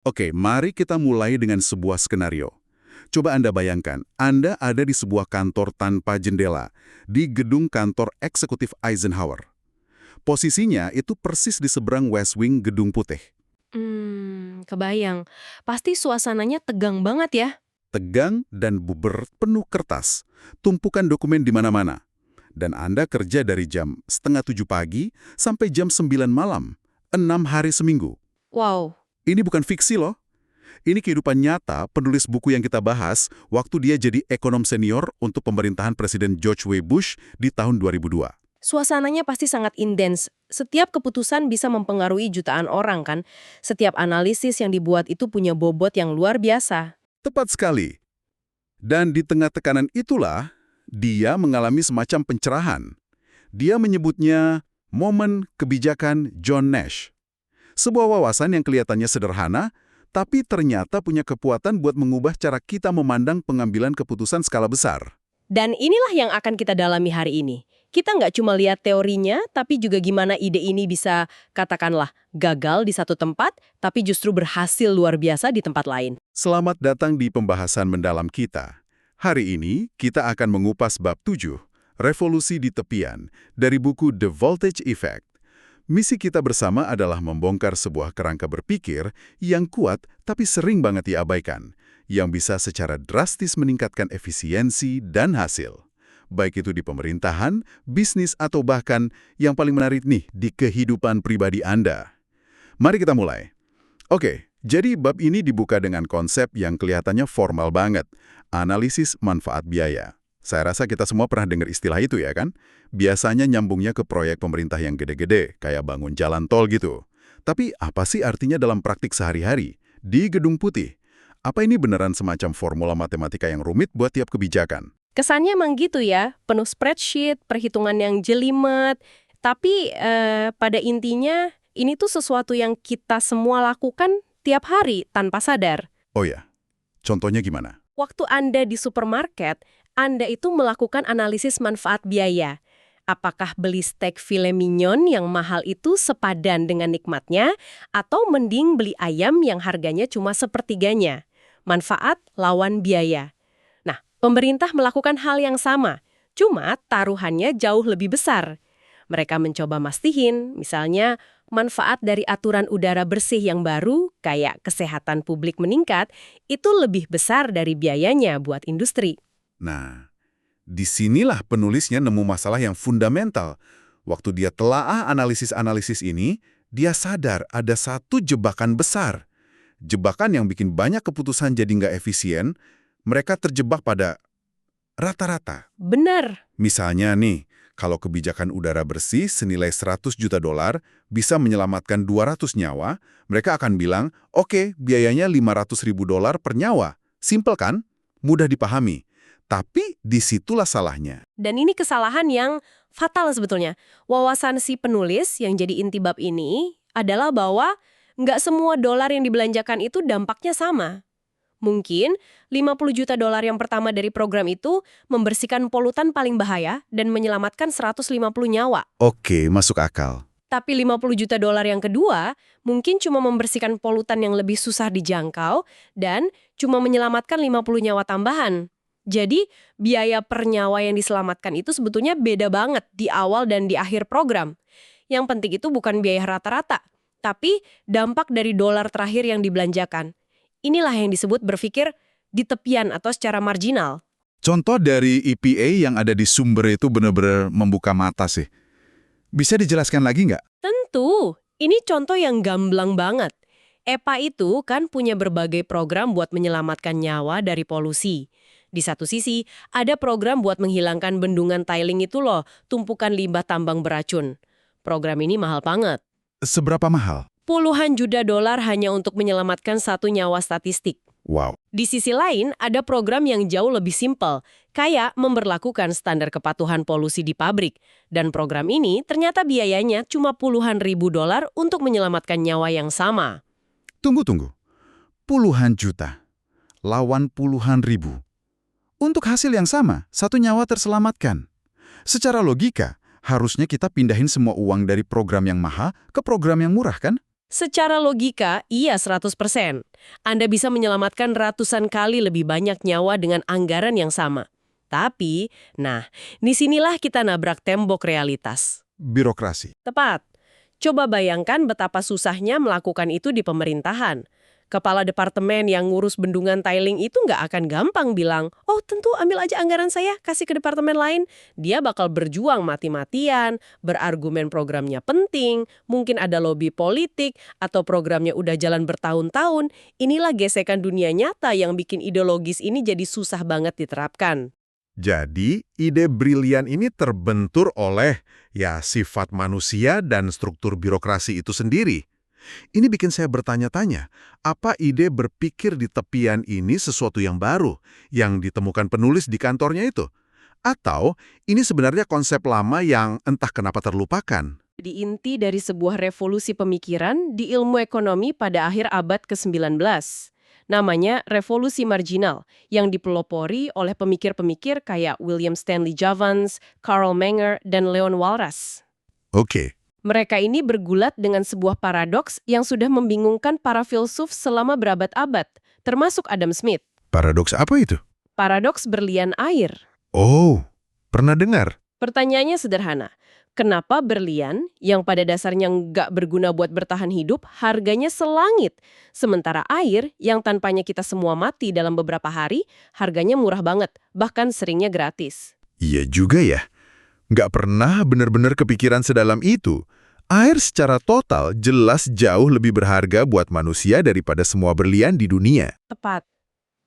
Oke, mari kita mulai dengan sebuah skenario. Coba Anda bayangkan, Anda ada di sebuah kantor tanpa jendela, di gedung kantor eksekutif Eisenhower. Posisinya itu persis di seberang West Wing Gedung Putih. Kebayang. Pasti suasananya tegang banget ya. Tegang dan buber penuh kertas, tumpukan dokumen di mana-mana. Dan Anda kerja dari jam setengah 7 pagi sampai jam 9 malam, 6 hari seminggu. Wow, Ini bukan fiksi loh. Ini kehidupan nyata penulis buku yang kita bahas waktu dia jadi ekonom senior untuk pemerintahan Presiden George W. Bush di tahun 2002. suasananya pasti sangat intens. Setiap keputusan bisa mempengaruhi jutaan orang kan. Setiap analisis yang dibuat itu punya bobot yang luar biasa. Tepat sekali. Dan di tengah tekanan itulah, dia mengalami semacam pencerahan. Dia menyebutnya momen kebijakan John Nash. Sebuah wawasan yang kelihatannya sederhana, tapi ternyata punya kekuatan buat mengubah cara kita memandang pengambilan keputusan skala besar. Dan inilah yang akan kita dalami hari ini. Kita nggak cuma lihat teorinya, tapi juga gimana ide ini bisa, katakanlah, gagal di satu tempat, tapi justru berhasil luar biasa di tempat lain. Selamat datang di pembahasan mendalam kita. Hari ini kita akan mengupas bab 7, Revolusi di Tepian, dari buku The Voltage Effect. Misi kita bersama adalah membongkar sebuah kerangka berpikir yang kuat tapi sering banget diabaikan, yang bisa secara drastis meningkatkan efisiensi dan hasil. Baik itu di pemerintahan, bisnis, atau bahkan yang paling menarik nih, di kehidupan pribadi Anda. Mari kita mulai. Oke, jadi bab ini dibuka dengan konsep yang kelihatannya formal banget, analisis manfaat biaya. Saya rasa kita semua pernah dengar istilah itu ya kan? Biasanya nyambungnya ke proyek pemerintah yang gede-gede, kayak bangun jalan tol gitu. Tapi apa sih artinya dalam praktik sehari-hari? Di Gedung Putih, apa ini beneran semacam formula matematika yang rumit buat tiap kebijakan? Kesannya emang gitu ya, penuh spreadsheet, perhitungan yang jelimet. Tapi pada intinya ini tuh sesuatu yang kita semua lakukan tiap hari tanpa sadar. Oh ya, contohnya gimana? Waktu Anda di supermarket, Anda itu melakukan analisis manfaat biaya. Apakah beli steak filet mignon yang mahal itu sepadan dengan nikmatnya, atau mending beli ayam yang harganya cuma sepertiganya? Manfaat lawan biaya. Nah, pemerintah melakukan hal yang sama, cuma taruhannya jauh lebih besar. Mereka mencoba mastiin, misalnya, manfaat dari aturan udara bersih yang baru, kayak kesehatan publik meningkat, itu lebih besar dari biayanya buat industri. Nah, disinilah penulisnya nemu masalah yang fundamental. Waktu dia telaah analisis-analisis ini, dia sadar ada satu jebakan besar. Jebakan yang bikin banyak keputusan jadi nggak efisien, mereka terjebak pada rata-rata. Benar. Misalnya nih, kalau kebijakan udara bersih senilai 100 juta dolar bisa menyelamatkan 200 nyawa, mereka akan bilang, oke, biayanya 500 ribu dolar per nyawa. Simpel kan? Mudah dipahami. Tapi disitulah salahnya. Dan ini kesalahan yang fatal sebetulnya. Wawasan si penulis yang jadi inti bab ini adalah bahwa nggak semua dolar yang dibelanjakan itu dampaknya sama. Mungkin 50 juta dolar yang pertama dari program itu membersihkan polutan paling bahaya dan menyelamatkan 150 nyawa. Oke, masuk akal. Tapi 50 juta dolar yang kedua mungkin cuma membersihkan polutan yang lebih susah dijangkau dan cuma menyelamatkan 50 nyawa tambahan. Jadi, biaya per nyawa yang diselamatkan itu sebetulnya beda banget di awal dan di akhir program. Yang penting itu bukan biaya rata-rata, tapi dampak dari dolar terakhir yang dibelanjakan. Inilah yang disebut berpikir di tepian atau secara marginal. Contoh dari EPA yang ada di sumber itu benar-benar membuka mata sih. Bisa dijelaskan lagi nggak? Tentu, ini contoh yang gamblang banget. EPA itu kan punya berbagai program buat menyelamatkan nyawa dari polusi. Di satu sisi, ada program buat menghilangkan bendungan tiling itu loh, tumpukan limbah tambang beracun. Program ini mahal banget. Seberapa mahal? Puluhan juta dolar hanya untuk menyelamatkan satu nyawa statistik. Wow. Di sisi lain, ada program yang jauh lebih simpel, kayak memberlakukan standar kepatuhan polusi di pabrik. Dan program ini ternyata biayanya cuma puluhan ribu dolar untuk menyelamatkan nyawa yang sama. Tunggu. Puluhan juta. Lawan puluhan ribu. Untuk hasil yang sama, satu nyawa terselamatkan. Secara logika, harusnya kita pindahin semua uang dari program yang mahal ke program yang murah kan? Secara logika, iya 100%. Anda bisa menyelamatkan ratusan kali lebih banyak nyawa dengan anggaran yang sama. Tapi, nah, disinilah kita nabrak tembok realitas. Birokrasi. Tepat. Coba bayangkan betapa susahnya melakukan itu di pemerintahan. Kepala departemen yang ngurus bendungan tiling itu nggak akan gampang bilang, oh tentu ambil aja anggaran saya, kasih ke departemen lain. Dia bakal berjuang mati-matian, berargumen programnya penting, mungkin ada lobi politik, atau programnya udah jalan bertahun-tahun. Inilah gesekan dunia nyata yang bikin ideologis ini jadi susah banget diterapkan. Jadi, ide brilian ini terbentur oleh sifat manusia dan struktur birokrasi itu sendiri. Ini bikin saya bertanya-tanya, apa ide berpikir di tepian ini sesuatu yang baru, yang ditemukan penulis di kantornya itu? Atau ini sebenarnya konsep lama yang entah kenapa terlupakan? Di inti dari sebuah revolusi pemikiran di ilmu ekonomi pada akhir abad ke-19. Namanya revolusi marginal, yang dipelopori oleh pemikir-pemikir kayak William Stanley Jevons, Karl Menger, dan Leon Walras. Oke. Mereka ini bergulat dengan sebuah paradoks yang sudah membingungkan para filsuf selama berabad-abad, termasuk Adam Smith. Paradoks apa itu? Paradoks berlian air. Oh, pernah dengar. Pertanyaannya sederhana. Kenapa berlian, yang pada dasarnya nggak berguna buat bertahan hidup, harganya selangit? Sementara air, yang tanpanya kita semua mati dalam beberapa hari, harganya murah banget, bahkan seringnya gratis. Iya juga ya. Nggak pernah benar-benar kepikiran sedalam itu. Air secara total jelas jauh lebih berharga buat manusia daripada semua berlian di dunia. Tepat.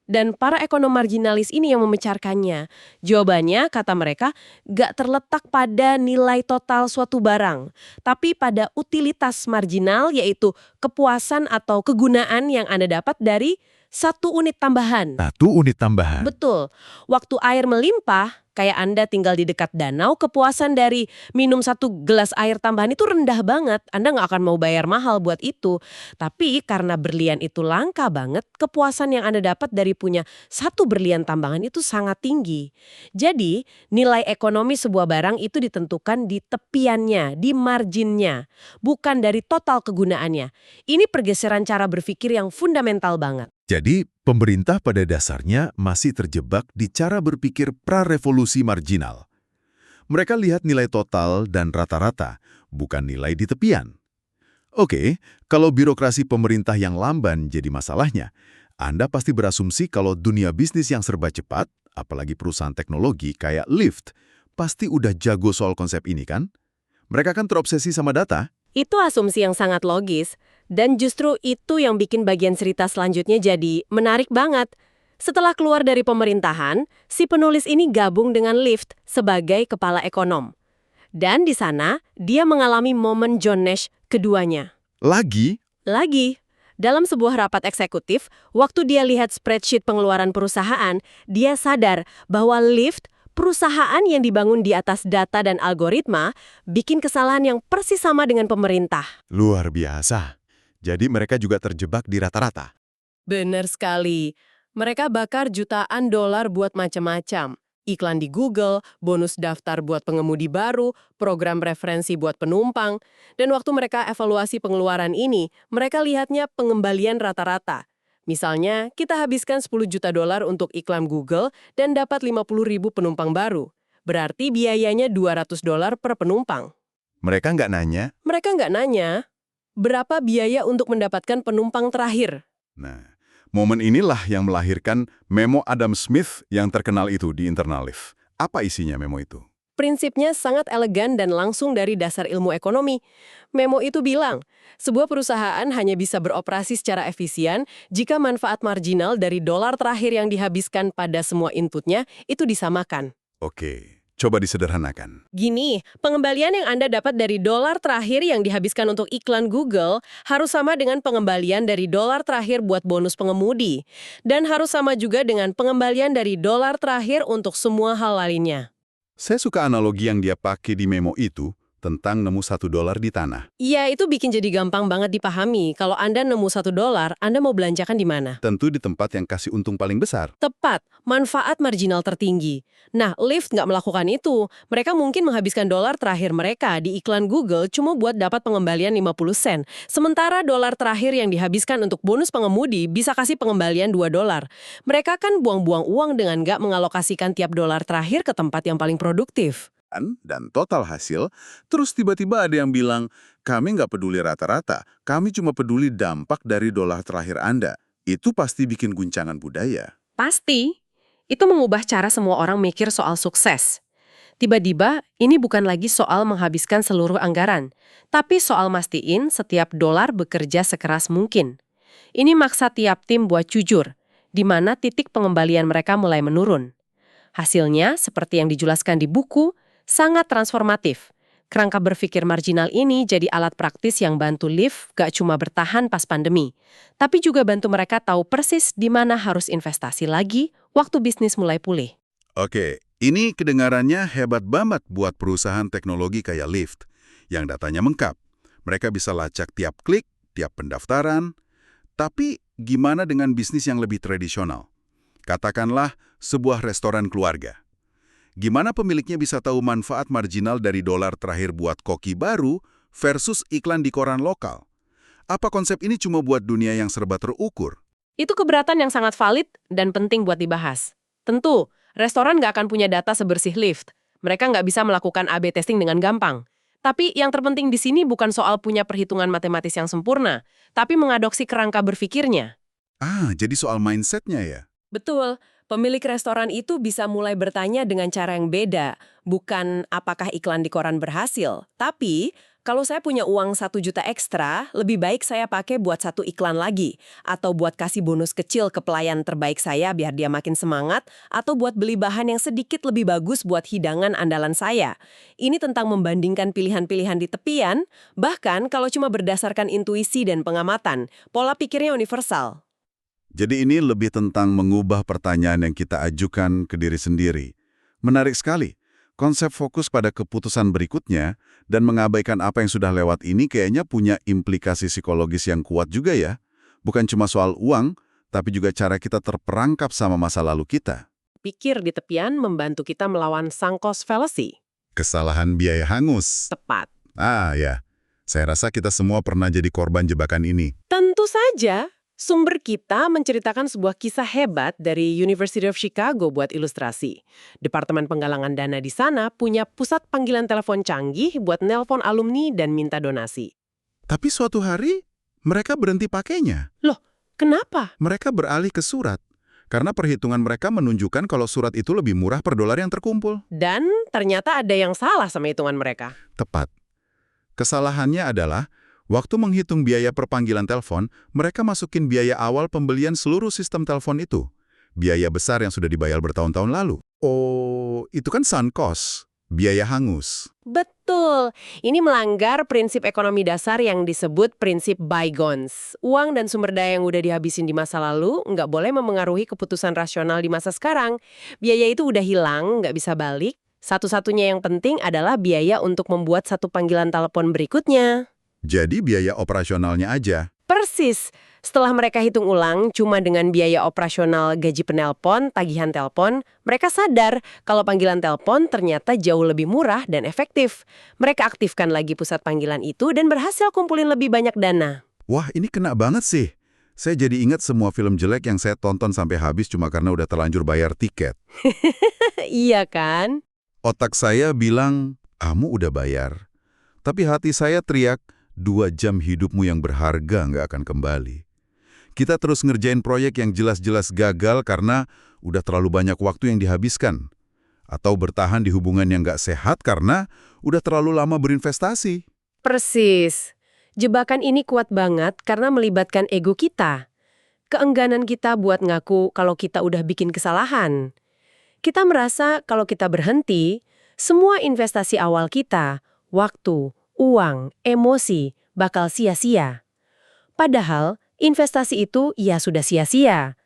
Dan para ekonom marginalis ini yang memecarkannya. Jawabannya, kata mereka, nggak terletak pada nilai total suatu barang, tapi pada utilitas marginal, yaitu kepuasan atau kegunaan yang Anda dapat dari satu unit tambahan. Satu unit tambahan. Betul. Waktu air melimpah, kayak Anda tinggal di dekat danau, kepuasan dari minum satu gelas air tambahan itu rendah banget. Anda nggak akan mau bayar mahal buat itu. Tapi karena berlian itu langka banget, kepuasan yang Anda dapat dari punya satu berlian tambahan itu sangat tinggi. Jadi, nilai ekonomi sebuah barang itu ditentukan di tepiannya, di marginnya, bukan dari total kegunaannya. Ini pergeseran cara berpikir yang fundamental banget. Jadi, pemerintah pada dasarnya masih terjebak di cara berpikir pra-revolusi marginal. Mereka lihat nilai total dan rata-rata, bukan nilai di tepian. Oke, kalau birokrasi pemerintah yang lamban jadi masalahnya, Anda pasti berasumsi kalau dunia bisnis yang serba cepat, apalagi perusahaan teknologi kayak Lyft, pasti udah jago soal konsep ini kan? Mereka kan terobsesi sama data. Itu asumsi yang sangat logis, dan justru itu yang bikin bagian cerita selanjutnya jadi menarik banget. Setelah keluar dari pemerintahan, si penulis ini gabung dengan Lyft sebagai kepala ekonom. Dan di sana, dia mengalami momen John Nash keduanya. Lagi, Dalam sebuah rapat eksekutif, waktu dia lihat spreadsheet pengeluaran perusahaan, dia sadar bahwa Lyft, perusahaan yang dibangun di atas data dan algoritma, bikin kesalahan yang persis sama dengan pemerintah. luar biasa. Jadi mereka juga terjebak di rata-rata. Benar sekali. Mereka bakar jutaan dolar buat macam-macam. Iklan di Google, bonus daftar buat pengemudi baru, program referensi buat penumpang. Dan waktu mereka evaluasi pengeluaran ini, mereka lihatnya pengembalian rata-rata. Misalnya, kita habiskan 10 juta dolar untuk iklan Google dan dapat 50.000 penumpang baru. Berarti biayanya 200 dolar per penumpang. Mereka nggak nanya. Mereka nggak nanya, berapa biaya untuk mendapatkan penumpang terakhir? Nah, momen inilah yang melahirkan memo Adam Smith yang terkenal itu di internal Lyft. Apa isinya memo itu? Prinsipnya sangat elegan dan langsung dari dasar ilmu ekonomi. Memo itu bilang, sebuah perusahaan hanya bisa beroperasi secara efisien jika manfaat marginal dari dolar terakhir yang dihabiskan pada semua inputnya itu disamakan. Oke, coba disederhanakan. Gini, pengembalian yang Anda dapat dari dolar terakhir yang dihabiskan untuk iklan Google harus sama dengan pengembalian dari dolar terakhir buat bonus pengemudi. Dan harus sama juga dengan pengembalian dari dolar terakhir untuk semua hal lainnya. Saya suka analogi yang dia pakai di memo itu. tentang nemu $1 di tanah. Iya, itu bikin jadi gampang banget dipahami. Kalau Anda nemu $1, Anda mau belanjakan di mana? Tentu di tempat yang kasih untung paling besar. Tepat, manfaat marginal tertinggi. Nah, Lyft nggak melakukan itu. Mereka mungkin menghabiskan dolar terakhir mereka di iklan Google cuma buat dapat pengembalian 50 sen. Sementara dolar terakhir yang dihabiskan untuk bonus pengemudi bisa kasih pengembalian $2. Mereka kan buang-buang uang dengan nggak mengalokasikan tiap dolar terakhir ke tempat yang paling produktif. Dan total hasil, terus tiba-tiba ada yang bilang, kami nggak peduli rata-rata, kami cuma peduli dampak dari dolar terakhir Anda. Itu pasti bikin guncangan budaya. Pasti. Itu mengubah cara semua orang mikir soal sukses. Tiba-tiba, ini bukan lagi soal menghabiskan seluruh anggaran, tapi soal mastiin setiap dolar bekerja sekeras mungkin. Ini maksa tiap tim buat jujur, di mana titik pengembalian mereka mulai menurun. Hasilnya, seperti yang dijelaskan di buku, sangat transformatif. Kerangka berpikir marginal ini jadi alat praktis yang bantu Lyft gak cuma bertahan pas pandemi, tapi juga bantu mereka tahu persis di mana harus investasi lagi waktu bisnis mulai pulih. Oke, ini kedengarannya hebat banget buat perusahaan teknologi kayak Lyft, yang datanya lengkap. Mereka bisa lacak tiap klik, tiap pendaftaran. Tapi gimana dengan bisnis yang lebih tradisional? Katakanlah sebuah restoran keluarga. Gimana pemiliknya bisa tahu manfaat marginal dari dolar terakhir buat koki baru versus iklan di koran lokal? Apa konsep ini cuma buat dunia yang serba terukur? Itu keberatan yang sangat valid dan penting buat dibahas. Tentu, restoran nggak akan punya data sebersih Lyft. Mereka nggak bisa melakukan A/B testing dengan gampang. Tapi yang terpenting di sini bukan soal punya perhitungan matematis yang sempurna, tapi mengadopsi kerangka berpikirnya. Jadi soal mindsetnya ya? Betul, pemilik restoran itu bisa mulai bertanya dengan cara yang beda, bukan apakah iklan di koran berhasil, tapi kalau saya punya uang 1 juta ekstra, lebih baik saya pakai buat satu iklan lagi, atau buat kasih bonus kecil ke pelayan terbaik saya biar dia makin semangat, atau buat beli bahan yang sedikit lebih bagus buat hidangan andalan saya. Ini tentang membandingkan pilihan-pilihan di tepian, bahkan kalau cuma berdasarkan intuisi dan pengamatan, pola pikirnya universal. Jadi ini lebih tentang mengubah pertanyaan yang kita ajukan ke diri sendiri. Menarik sekali. Konsep fokus pada keputusan berikutnya dan mengabaikan apa yang sudah lewat ini kayaknya punya implikasi psikologis yang kuat juga ya. Bukan cuma soal uang, tapi juga cara kita terperangkap sama masa lalu kita. Pikir di tepian membantu kita melawan sunk cost fallacy. Kesalahan biaya hangus. Tepat. Ya. Saya rasa kita semua pernah jadi korban jebakan ini. Tentu saja. Sumber kita menceritakan sebuah kisah hebat dari University of Chicago buat ilustrasi. Departemen penggalangan dana di sana punya pusat panggilan telepon canggih buat nelpon alumni dan minta donasi. Tapi suatu hari, mereka berhenti pakainya. Loh, kenapa? Mereka beralih ke surat. Karena perhitungan mereka menunjukkan kalau surat itu lebih murah per dolar yang terkumpul. Dan ternyata ada yang salah sama hitungan mereka. Tepat. Kesalahannya adalah, waktu menghitung biaya per panggilan telepon, mereka masukin biaya awal pembelian seluruh sistem telepon itu. Biaya besar yang sudah dibayar bertahun-tahun lalu. Oh, itu kan sunk cost, biaya hangus. Betul. Ini melanggar prinsip ekonomi dasar yang disebut prinsip bygones. Uang dan sumber daya yang udah dihabisin di masa lalu nggak boleh memengaruhi keputusan rasional di masa sekarang. Biaya itu udah hilang, nggak bisa balik. Satu-satunya yang penting adalah biaya untuk membuat satu panggilan telepon berikutnya. Jadi biaya operasionalnya aja. Persis. Setelah mereka hitung ulang cuma dengan biaya operasional gaji penelpon, tagihan telepon, mereka sadar kalau panggilan telepon ternyata jauh lebih murah dan efektif. Mereka aktifkan lagi pusat panggilan itu dan berhasil kumpulin lebih banyak dana. Wah, ini kena banget sih. Saya jadi ingat semua film jelek yang saya tonton sampai habis cuma karena udah terlanjur bayar tiket. Iya kan? Otak saya bilang, kamu udah bayar. Tapi hati saya teriak, 2 jam hidupmu yang berharga nggak akan kembali. Kita terus ngerjain proyek yang jelas-jelas gagal karena udah terlalu banyak waktu yang dihabiskan. Atau bertahan di hubungan yang nggak sehat karena udah terlalu lama berinvestasi. Persis. Jebakan ini kuat banget karena melibatkan ego kita. Keengganan kita buat ngaku kalau kita udah bikin kesalahan. Kita merasa kalau kita berhenti, semua investasi awal kita, waktu, uang, emosi, bakal sia-sia. Padahal, investasi itu ya sudah sia-sia.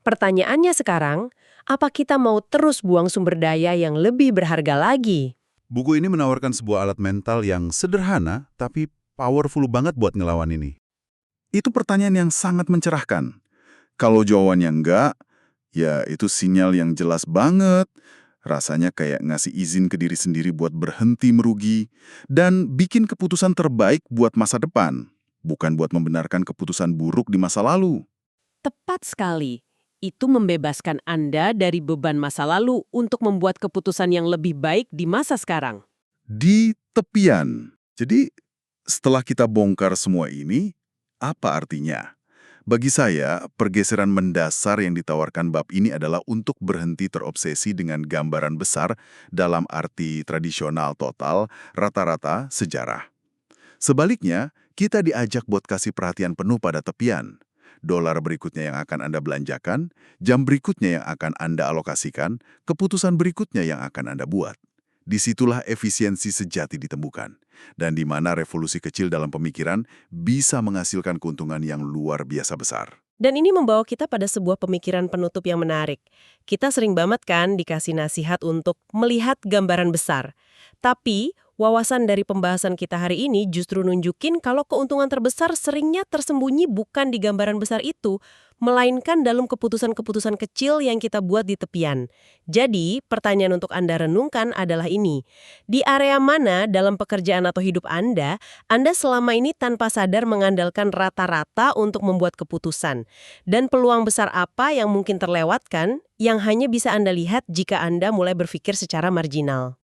Pertanyaannya sekarang, apa kita mau terus buang sumber daya yang lebih berharga lagi? Buku ini menawarkan sebuah alat mental yang sederhana tapi powerful banget buat ngelawan ini. Itu pertanyaan yang sangat mencerahkan. Kalau jawabannya enggak, ya itu sinyal yang jelas banget. Rasanya kayak ngasih izin ke diri sendiri buat berhenti merugi dan bikin keputusan terbaik buat masa depan, bukan buat membenarkan keputusan buruk di masa lalu. Tepat sekali. Itu membebaskan Anda dari beban masa lalu untuk membuat keputusan yang lebih baik di masa sekarang. Di tepian. Jadi, setelah kita bongkar semua ini, apa artinya? Bagi saya, pergeseran mendasar yang ditawarkan bab ini adalah untuk berhenti terobsesi dengan gambaran besar dalam arti tradisional total, rata-rata sejarah. Sebaliknya, kita diajak buat kasih perhatian penuh pada tepian. Dolar berikutnya yang akan Anda belanjakan, jam berikutnya yang akan Anda alokasikan, keputusan berikutnya yang akan Anda buat. Disitulah efisiensi sejati ditemukan, dan di mana revolusi kecil dalam pemikiran bisa menghasilkan keuntungan yang luar biasa besar. Dan ini membawa kita pada sebuah pemikiran penutup yang menarik. Kita sering banget kan dikasih nasihat untuk melihat gambaran besar. Tapi, wawasan dari pembahasan kita hari ini justru nunjukin kalau keuntungan terbesar seringnya tersembunyi bukan di gambaran besar itu, melainkan dalam keputusan-keputusan kecil yang kita buat di tepian. Jadi, pertanyaan untuk Anda renungkan adalah ini. Di area mana dalam pekerjaan atau hidup Anda selama ini tanpa sadar mengandalkan rata-rata untuk membuat keputusan? Dan peluang besar apa yang mungkin terlewatkan yang hanya bisa Anda lihat jika Anda mulai berpikir secara marginal?